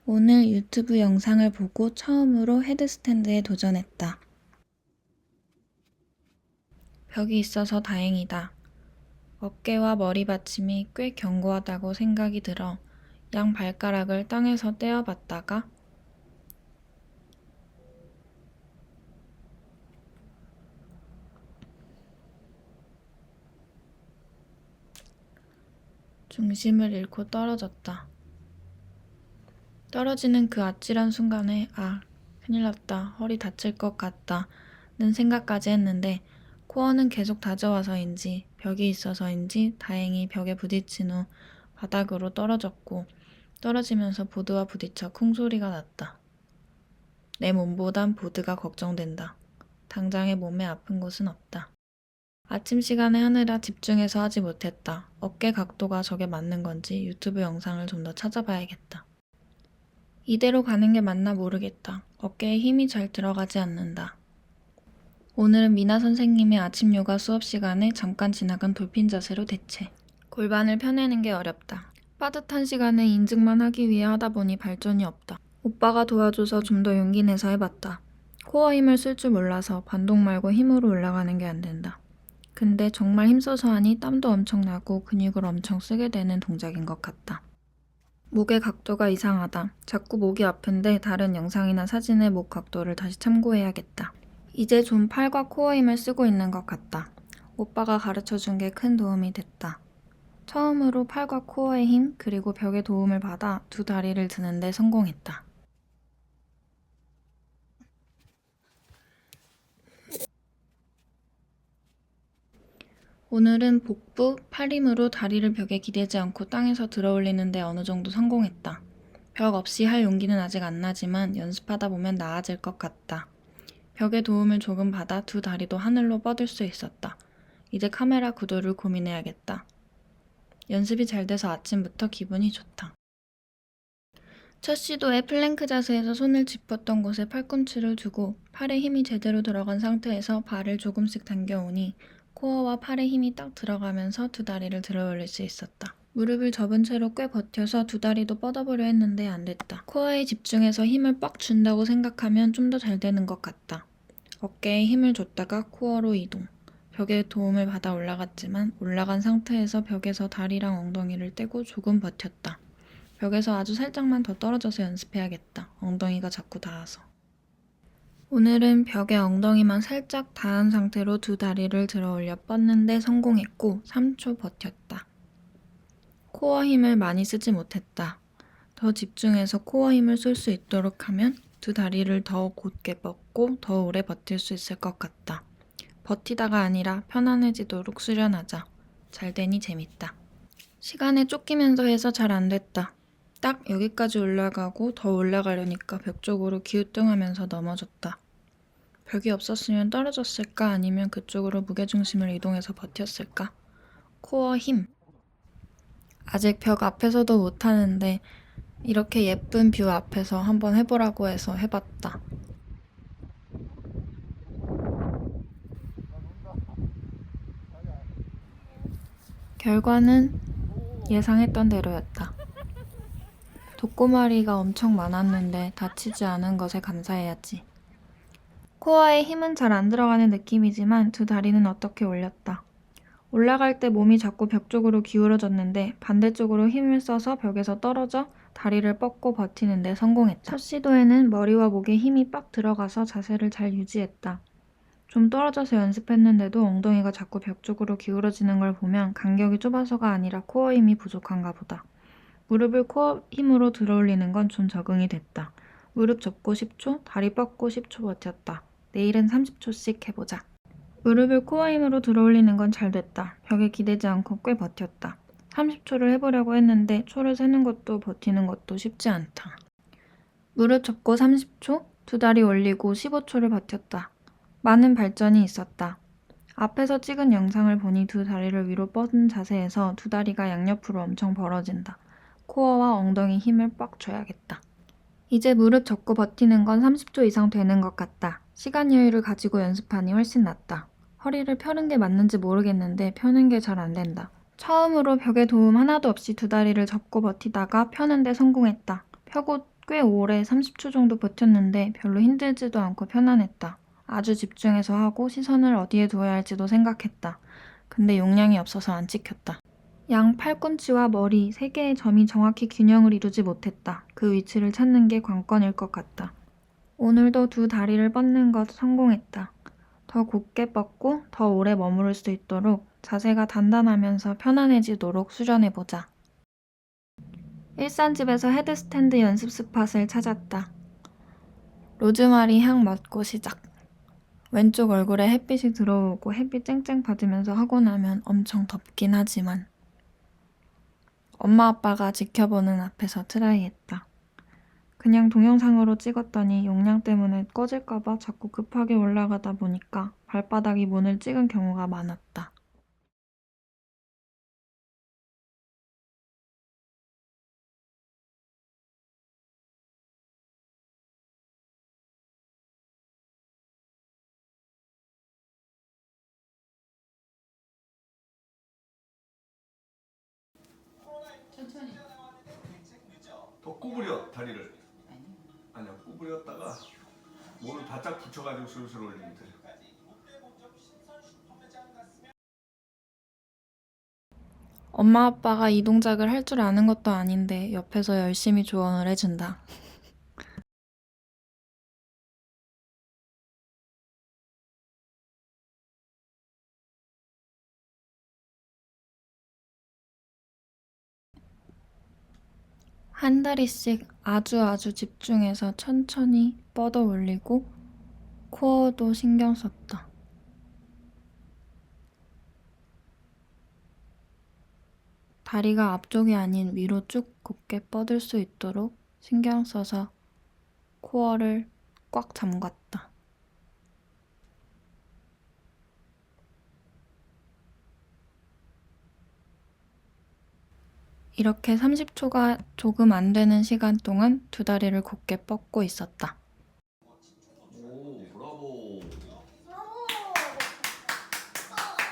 오늘 유튜브 영상을 보고 처음으로 헤드스탠드에 도전했다. 벽이 있어서 다행이다. 어깨와 머리 받침이 꽤 견고하다고 생각이 들어 양 발가락을 땅에서 떼어봤다가 중심을 잃고 떨어졌다. 떨어지는 그 아찔한 순간에 큰일 났다. 허리 다칠 것 같다. 는 생각까지 했는데 코어는 계속 다져와서인지 벽이 있어서인지 다행히 벽에 부딪힌 후 바닥으로 떨어졌고 떨어지면서 보드와 부딪혀 쿵 소리가 났다. 내 몸보단 보드가 걱정된다. 당장의 몸에 아픈 곳은 없다. 아침 시간에 하느라 집중해서 하지 못했다. 어깨 각도가 저게 맞는 건지 유튜브 영상을 좀 더 찾아봐야겠다. 이대로 가는 게 맞나 모르겠다. 어깨에 힘이 잘 들어가지 않는다. 오늘은 미나 선생님의 아침 요가 수업 시간에 잠깐 지나간 돌핀 자세로 대체. 골반을 펴내는 게 어렵다. 빠듯한 시간에 인증만 하기 위해 하다 보니 발전이 없다. 오빠가 도와줘서 좀 더 용기 내서 해봤다. 코어 힘을 쓸 줄 몰라서 반동 말고 힘으로 올라가는 게 안 된다. 근데 정말 힘써서 하니 땀도 엄청 나고 근육을 엄청 쓰게 되는 동작인 것 같다. 목의 각도가 이상하다. 자꾸 목이 아픈데 다른 영상이나 사진의 목 각도를 다시 참고해야겠다. 이제 좀 팔과 코어 힘을 쓰고 있는 것 같다. 오빠가 가르쳐준 게 큰 도움이 됐다. 처음으로 팔과 코어의 힘 그리고 벽의 도움을 받아 두 다리를 드는데 성공했다. 오늘은 복부, 팔 힘으로 다리를 벽에 기대지 않고 땅에서 들어올리는데 어느 정도 성공했다. 벽 없이 할 용기는 아직 안 나지만 연습하다 보면 나아질 것 같다. 벽의 도움을 조금 받아 두 다리도 하늘로 뻗을 수 있었다. 이제 카메라 구도를 고민해야겠다. 연습이 잘 돼서 아침부터 기분이 좋다. 첫 시도에 플랭크 자세에서 손을 짚었던 곳에 팔꿈치를 두고 팔에 힘이 제대로 들어간 상태에서 발을 조금씩 당겨오니 코어와 팔에 힘이 딱 들어가면서 두 다리를 들어 올릴 수 있었다. 무릎을 접은 채로 꽤 버텨서 두 다리도 뻗어보려 했는데 안 됐다. 코어에 집중해서 힘을 빡 준다고 생각하면 좀 더 잘 되는 것 같다. 어깨에 힘을 줬다가 코어로 이동. 벽에 도움을 받아 올라갔지만 올라간 상태에서 벽에서 다리랑 엉덩이를 떼고 조금 버텼다. 벽에서 아주 살짝만 더 떨어져서 연습해야겠다. 엉덩이가 자꾸 닿아서. 오늘은 벽에 엉덩이만 살짝 닿은 상태로 두 다리를 들어 올려 뻗는데 성공했고 3초 버텼다. 코어 힘을 많이 쓰지 못했다. 더 집중해서 코어 힘을 쓸 수 있도록 하면 두 다리를 더 곧게 뻗고 더 오래 버틸 수 있을 것 같다. 버티다가 아니라 편안해지도록 수련하자. 잘 되니 재밌다. 시간에 쫓기면서 해서 잘 안 됐다. 딱 여기까지 올라가고 더 올라가려니까 벽 쪽으로 기우뚱하면서 넘어졌다. 벽이 없었으면 떨어졌을까 아니면 그쪽으로 무게중심을 이동해서 버텼을까? 코어 힘. 아직 벽 앞에서도 못하는데 이렇게 예쁜 뷰 앞에서 한번 해보라고 해서 해봤다. 결과는 예상했던 대로였다. 독고마리가 엄청 많았는데 다치지 않은 것에 감사해야지. 코어에 힘은 잘 안 들어가는 느낌이지만 두 다리는 어떻게 올렸다. 올라갈 때 몸이 자꾸 벽 쪽으로 기울어졌는데 반대쪽으로 힘을 써서 벽에서 떨어져 다리를 뻗고 버티는데 성공했다. 첫 시도에는 머리와 목에 힘이 빡 들어가서 자세를 잘 유지했다. 좀 떨어져서 연습했는데도 엉덩이가 자꾸 벽 쪽으로 기울어지는 걸 보면 간격이 좁아서가 아니라 코어 힘이 부족한가 보다. 무릎을 코어 힘으로 들어올리는 건 좀 적응이 됐다. 무릎 접고 10초, 다리 뻗고 10초 버텼다. 내일은 30초씩 해보자. 무릎을 코어 힘으로 들어올리는 건 잘 됐다. 벽에 기대지 않고 꽤 버텼다. 30초를 해보려고 했는데 초를 세는 것도 버티는 것도 쉽지 않다. 무릎 접고 30초, 두 다리 올리고 15초를 버텼다. 많은 발전이 있었다. 앞에서 찍은 영상을 보니 두 다리를 위로 뻗은 자세에서 두 다리가 양옆으로 엄청 벌어진다. 코어와 엉덩이 힘을 빡 줘야겠다. 이제 무릎 접고 버티는 건 30초 이상 되는 것 같다. 시간 여유를 가지고 연습하니 훨씬 낫다. 허리를 펴는 게 맞는지 모르겠는데 펴는 게 잘 안 된다. 처음으로 벽에 도움 하나도 없이 두 다리를 접고 버티다가 펴는데 성공했다. 펴고 꽤 오래 30초 정도 버텼는데 별로 힘들지도 않고 편안했다. 아주 집중해서 하고 시선을 어디에 두어야 할지도 생각했다. 근데 용량이 없어서 안 찍혔다. 양 팔꿈치와 머리 3개의 점이 정확히 균형을 이루지 못했다. 그 위치를 찾는 게 관건일 것 같다. 오늘도 2 다리를 뻗는 것 성공했다. 더 곧게 뻗고 더 오래 머무를 수 있도록 자세가 단단하면서 편안해지도록 수련해보자. 일산집에서 헤드스탠드 연습 스팟을 찾았다. 로즈마리 향 맡고 시작. 왼쪽 얼굴에 햇빛이 들어오고 햇빛 쨍쨍 받으면서 하고 나면 엄청 덥긴 하지만 엄마 아빠가 지켜보는 앞에서 트라이했다. 그냥 동영상으로 찍었더니 용량 때문에 꺼질까봐 자꾸 급하게 올라가다 보니까 발바닥이 문을 찍은 경우가 많았다. 더 구부려 다리를. 아니야, 구부렸다가 몸을 바짝 붙여가지고 슬슬 올리면 돼. 엄마 아빠가 이 동작을 할 줄 아는 것도 아닌데 옆에서 열심히 조언을 해준다. 한 다리씩 아주 집중해서 천천히 뻗어 올리고 코어도 신경 썼다. 다리가 앞쪽이 아닌 위로 쭉 곧게 뻗을 수 있도록 신경 써서 코어를 꽉 잠갔다. 이렇게 30초가 조금 안 되는 시간 동안 2 다리를 곧게 뻗고 있었다. 오, 브라보.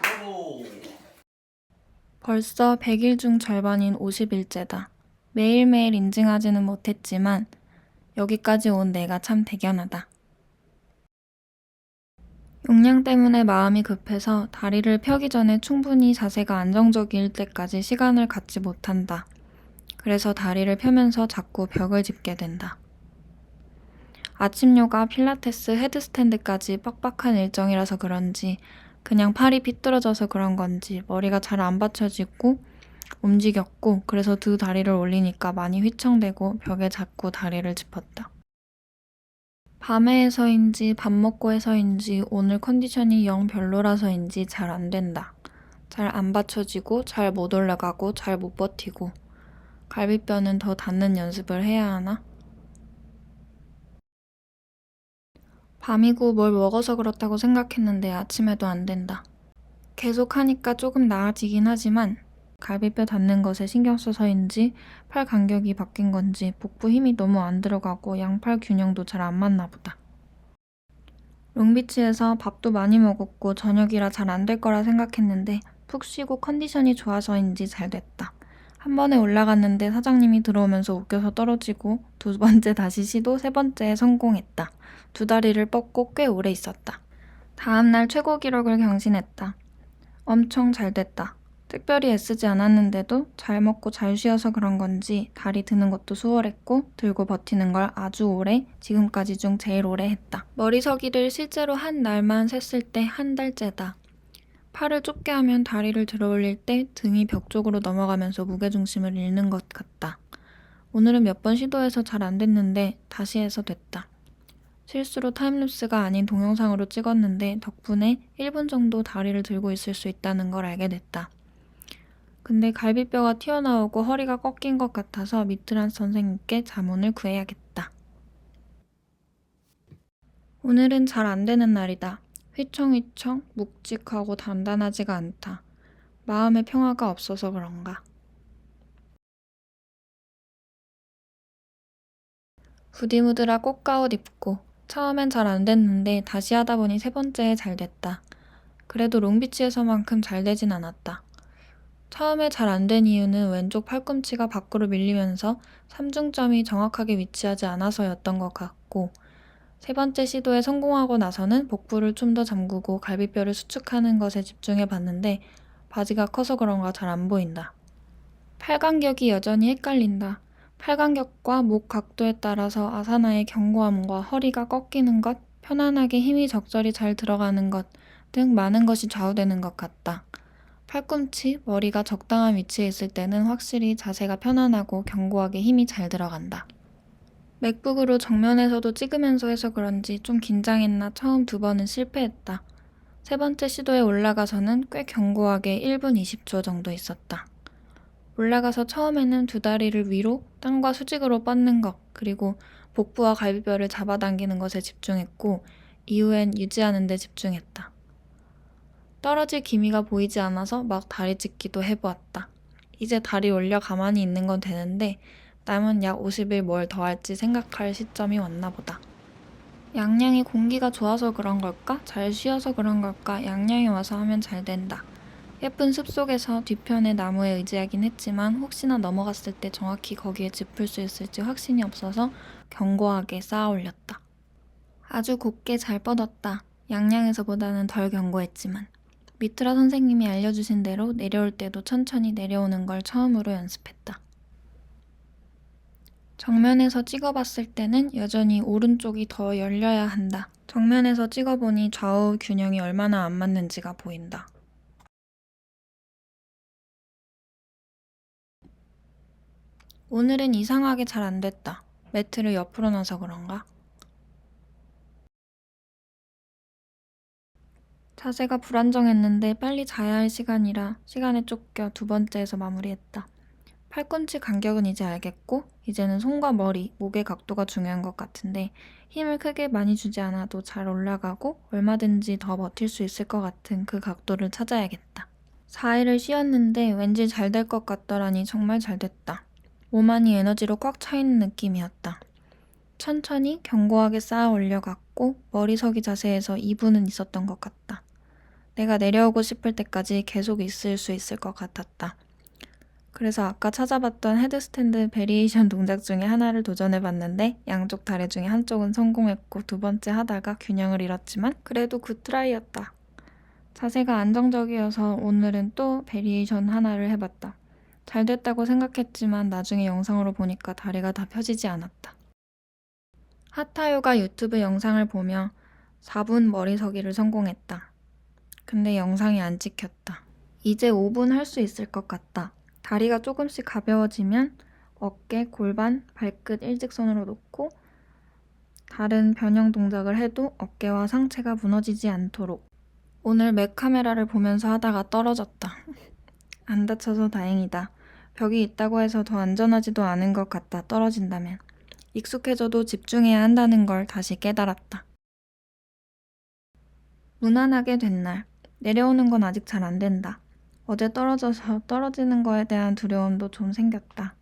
브라보. 벌써 100일 중 절반인 50일째다. 매일매일 인증하지는 못했지만 여기까지 온 내가 참 대견하다. 용량 때문에 마음이 급해서 다리를 펴기 전에 충분히 자세가 안정적일 때까지 시간을 갖지 못한다. 그래서 다리를 펴면서 자꾸 벽을 짚게 된다. 아침 요가, 필라테스, 헤드스탠드까지 빡빡한 일정이라서 그런지 그냥 팔이 삐뚤어져서 그런 건지 머리가 잘 안 받쳐지고 움직였고 그래서 2 다리를 올리니까 많이 휘청대고 벽에 자꾸 다리를 짚었다. 밤에 해서인지 밥 먹고 해서인지 오늘 컨디션이 영 별로라서인지 잘 안 된다. 잘 안 받쳐지고 잘 못 올라가고 잘 못 버티고 갈비뼈는 더 닿는 연습을 해야 하나? 밤이고 뭘 먹어서 그렇다고 생각했는데 아침에도 안 된다. 계속 하니까 조금 나아지긴 하지만 갈비뼈 닿는 것에 신경 써서인지 팔 간격이 바뀐 건지 복부 힘이 너무 안 들어가고 양팔 균형도 잘 안 맞나 보다. 롱비치에서 밥도 많이 먹었고 저녁이라 잘 안 될 거라 생각했는데 푹 쉬고 컨디션이 좋아서인지 잘 됐다. 한 번에 올라갔는데 사장님이 들어오면서 웃겨서 떨어지고 2번째 다시 시도 3번째에 성공했다. 2 다리를 뻗고 꽤 오래 있었다. 다음날 최고 기록을 경신했다. 엄청 잘 됐다. 특별히 애쓰지 않았는데도 잘 먹고 잘 쉬어서 그런 건지 다리 드는 것도 수월했고 들고 버티는 걸 아주 오래, 지금까지 중 제일 오래 했다. 머리서기를 실제로 한 날만 셌을 때 1 달째다. 팔을 좁게 하면 다리를 들어 올릴 때 등이 벽 쪽으로 넘어가면서 무게중심을 잃는 것 같다. 오늘은 몇 번 시도해서 잘 안 됐는데 다시 해서 됐다. 실수로 타임랩스가 아닌 동영상으로 찍었는데 덕분에 1분 정도 다리를 들고 있을 수 있다는 걸 알게 됐다. 근데 갈비뼈가 튀어나오고 허리가 꺾인 것 같아서 미트란 선생님께 자문을 구해야겠다. 오늘은 잘 안 되는 날이다. 휘청휘청, 묵직하고 단단하지가 않다. 마음의 평화가 없어서 그런가. 부디무드라 꽃가옷 입고 처음엔 잘 안 됐는데 다시 하다 보니 3번째에 잘 됐다. 그래도 롱비치에서만큼 잘 되진 않았다. 처음에 잘 안 된 이유는 왼쪽 팔꿈치가 밖으로 밀리면서 삼중점이 정확하게 위치하지 않아서였던 것 같고, 세 번째 시도에 성공하고 나서는 복부를 좀 더 잠그고 갈비뼈를 수축하는 것에 집중해 봤는데 바지가 커서 그런가 잘 안 보인다. 팔간격이 여전히 헷갈린다. 팔간격과 목 각도에 따라서 아사나의 견고함과 허리가 꺾이는 것, 편안하게 힘이 적절히 잘 들어가는 것 등 많은 것이 좌우되는 것 같다. 팔꿈치, 머리가 적당한 위치에 있을 때는 확실히 자세가 편안하고 견고하게 힘이 잘 들어간다. 맥북으로 정면에서도 찍으면서 해서 그런지 좀 긴장했나 처음 2번은 실패했다. 세 번째 시도에 올라가서는 꽤 견고하게 1분 20초 정도 있었다. 올라가서 처음에는 두 다리를 위로 땅과 수직으로 뻗는 것, 그리고 복부와 갈비뼈를 잡아당기는 것에 집중했고, 이후엔 유지하는 데 집중했다. 떨어질 기미가 보이지 않아서 막 다리 찢기도 해보았다. 이제 다리 올려 가만히 있는 건 되는데 남은 약 50일 뭘 더 할지 생각할 시점이 왔나 보다. 양양이 공기가 좋아서 그런 걸까? 잘 쉬어서 그런 걸까? 양양에 와서 하면 잘 된다. 예쁜 숲속에서 뒤편의 나무에 의지하긴 했지만 혹시나 넘어갔을 때 정확히 거기에 짚을 수 있을지 확신이 없어서 견고하게 쌓아 올렸다. 아주 곱게 잘 뻗었다. 양양에서보다는 덜 견고했지만. 미트라 선생님이 알려주신 대로 내려올 때도 천천히 내려오는 걸 처음으로 연습했다. 정면에서 찍어봤을 때는 여전히 오른쪽이 더 열려야 한다. 정면에서 찍어보니 좌우 균형이 얼마나 안 맞는지가 보인다. 오늘은 이상하게 잘 안 됐다. 매트를 옆으로 놔서 그런가? 자세가 불안정했는데 빨리 자야 할 시간이라 시간에 쫓겨 2번째에서 마무리했다. 팔꿈치 간격은 이제 알겠고 이제는 손과 머리, 목의 각도가 중요한 것 같은데 힘을 크게 많이 주지 않아도 잘 올라가고 얼마든지 더 버틸 수 있을 것 같은 그 각도를 찾아야겠다. 4일을 쉬었는데 왠지 잘 될 것 같더라니 정말 잘 됐다. 몸 안이 에너지로 꽉 차있는 느낌이었다. 천천히 견고하게 쌓아 올려갔고 머리서기 자세에서 2분은 있었던 것 같다. 내가 내려오고 싶을 때까지 계속 있을 수 있을 것 같았다. 그래서 아까 찾아봤던 헤드스탠드 베리에이션 동작 중에 하나를 도전해봤는데 양쪽 다리 중에 한쪽은 성공했고 2번째 하다가 균형을 잃었지만 그래도 굿트라이였다. 자세가 안정적이어서 오늘은 또 베리에이션 하나를 해봤다. 잘 됐다고 생각했지만 나중에 영상으로 보니까 다리가 다 펴지지 않았다. 하타요가 유튜브 영상을 보며 4분 머리서기를 성공했다. 근데 영상이 안 찍혔다. 이제 5분 할 수 있을 것 같다. 다리가 조금씩 가벼워지면 어깨, 골반, 발끝 일직선으로 놓고 다른 변형 동작을 해도 어깨와 상체가 무너지지 않도록. 오늘 맥 카메라를 보면서 하다가 떨어졌다. 안 다쳐서 다행이다. 벽이 있다고 해서 더 안전하지도 않은 것 같다. 떨어진다면. 익숙해져도 집중해야 한다는 걸 다시 깨달았다. 무난하게 된 날. 내려오는 건 아직 잘 안 된다. 어제 떨어져서 떨어지는 거에 대한 두려움도 좀 생겼다.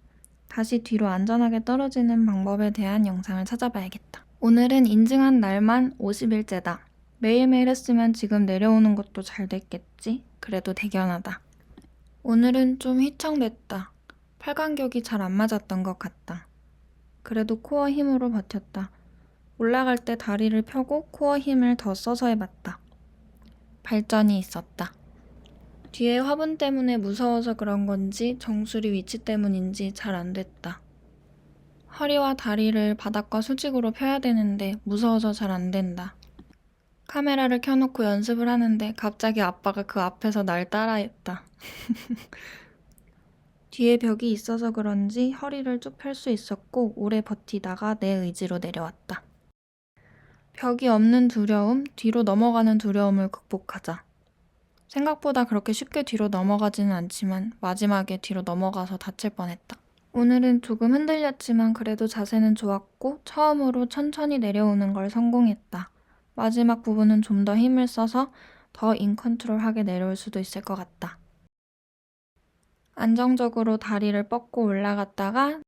다시 뒤로 안전하게 떨어지는 방법에 대한 영상을 찾아봐야겠다. 오늘은 인증한 날만 50일째다. 매일매일 했으면 지금 내려오는 것도 잘 됐겠지? 그래도 대견하다. 오늘은 좀 휘청됐다. 팔간격이 잘 안 맞았던 것 같다. 그래도 코어 힘으로 버텼다. 올라갈 때 다리를 펴고 코어 힘을 더 써서 해봤다. 발전이 있었다. 뒤에 화분 때문에 무서워서 그런 건지 정수리 위치 때문인지 잘 안 됐다. 허리와 다리를 바닥과 수직으로 펴야 되는데 무서워서 잘 안 된다. 카메라를 켜놓고 연습을 하는데 갑자기 아빠가 그 앞에서 날 따라했다. 뒤에 벽이 있어서 그런지 허리를 쭉 펼 수 있었고 오래 버티다가 내 의지로 내려왔다. 벽이 없는 두려움, 뒤로 넘어가는 두려움을 극복하자. 생각보다 그렇게 쉽게 뒤로 넘어가지는 않지만 마지막에 뒤로 넘어가서 다칠 뻔했다. 오늘은 조금 흔들렸지만 그래도 자세는 좋았고 처음으로 천천히 내려오는 걸 성공했다. 마지막 부분은 좀 더 힘을 써서 더 인컨트롤하게 내려올 수도 있을 것 같다. 안정적으로 다리를 뻗고 올라갔다가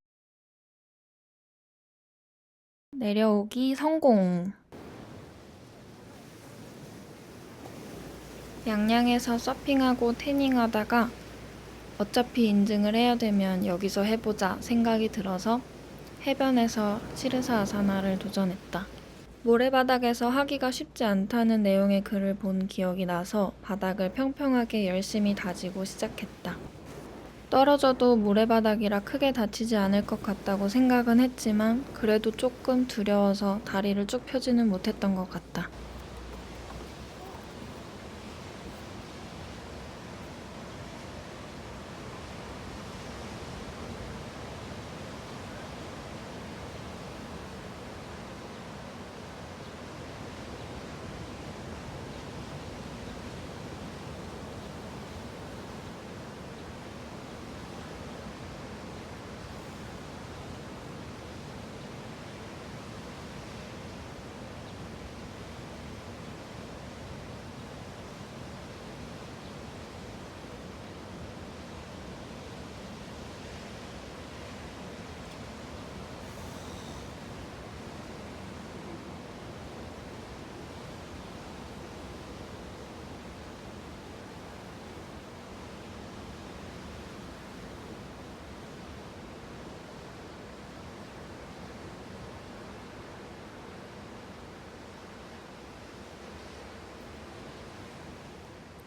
내려오기 성공! 양양에서 서핑하고 태닝하다가 어차피 인증을 해야 되면 여기서 해보자 생각이 들어서 해변에서 시르사아사나를 도전했다. 모래바닥에서 하기가 쉽지 않다는 내용의 글을 본 기억이 나서 바닥을 평평하게 열심히 다지고 시작했다. 떨어져도 모래바닥이라 크게 다치지 않을 것 같다고 생각은 했지만 그래도 조금 두려워서 다리를 쭉 펴지는 못했던 것 같다.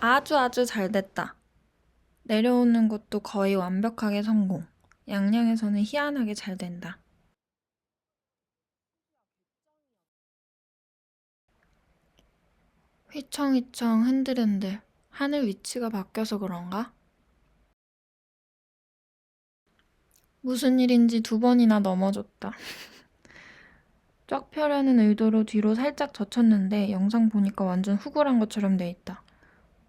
아주 잘 됐다. 내려오는 것도 거의 완벽하게 성공. 양양에서는 희한하게 잘 된다. 휘청휘청 흔들흔들. 하늘 위치가 바뀌어서 그런가? 무슨 일인지 2번이나 넘어졌다. 쫙 펴려는 의도로 뒤로 살짝 젖혔는데 영상 보니까 완전 후굴한 것처럼 돼 있다.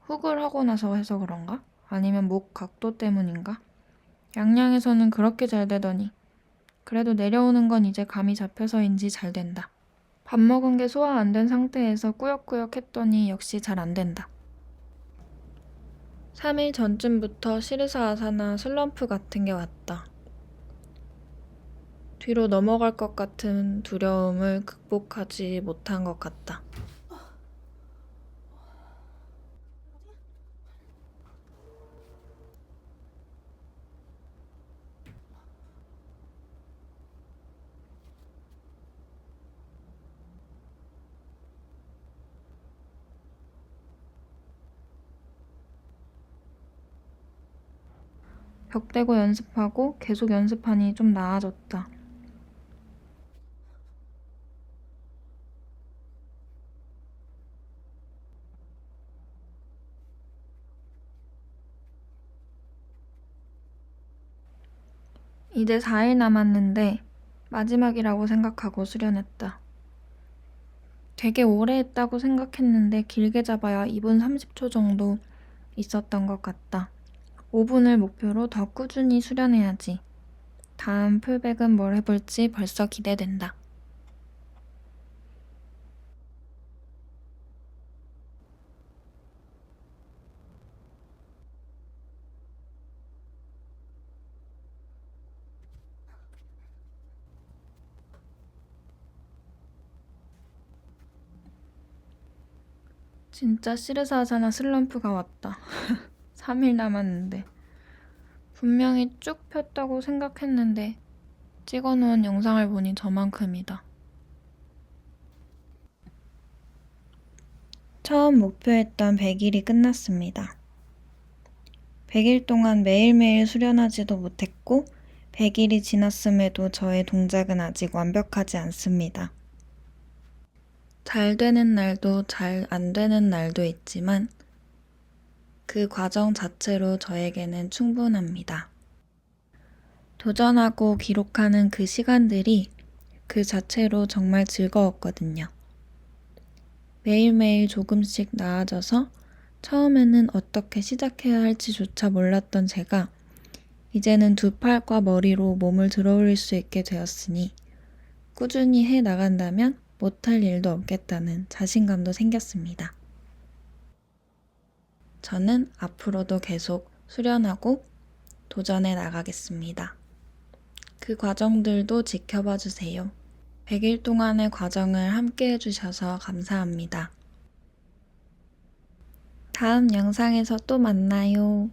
훅을 하고 나서 해서 그런가? 아니면 목 각도 때문인가? 양양에서는 그렇게 잘 되더니 그래도 내려오는 건 이제 감이 잡혀서인지 잘 된다. 밥 먹은 게 소화 안 된 상태에서 꾸역꾸역 했더니 역시 잘 안 된다. 3일 전쯤부터 시르사아사나 슬럼프 같은 게 왔다. 뒤로 넘어갈 것 같은 두려움을 극복하지 못한 것 같다. 벽 대고 연습하고 계속 연습하니 좀 나아졌다. 이제 4일 남았는데 마지막이라고 생각하고 수련했다. 되게 오래 했다고 생각했는데 길게 잡아야 2분 30초 정도 있었던 것 같다. 5분을 목표로 더 꾸준히 수련해야지. 다음 풀백은 뭘 해볼지 벌써 기대된다. 진짜 시르사아사나 슬럼프가 왔다. 3일 남았는데. 분명히 쭉 폈다고 생각했는데 찍어놓은 영상을 보니 저만큼이다. 처음 목표했던 100일이 끝났습니다. 100일 동안 매일매일 수련하지도 못했고 100일이 지났음에도 저의 동작은 아직 완벽하지 않습니다. 잘 되는 날도 잘 안 되는 날도 있지만 그 과정 자체로 저에게는 충분합니다. 도전하고 기록하는 그 시간들이 그 자체로 정말 즐거웠거든요. 매일매일 조금씩 나아져서 처음에는 어떻게 시작해야 할지조차 몰랐던 제가 이제는 2팔과 머리로 몸을 들어올릴 수 있게 되었으니 꾸준히 해 나간다면 못할 일도 없겠다는 자신감도 생겼습니다. 저는 앞으로도 계속 수련하고 도전해 나가겠습니다. 그 과정들도 지켜봐 주세요. 100일 동안의 과정을 함께 해주셔서 감사합니다. 다음 영상에서 또 만나요.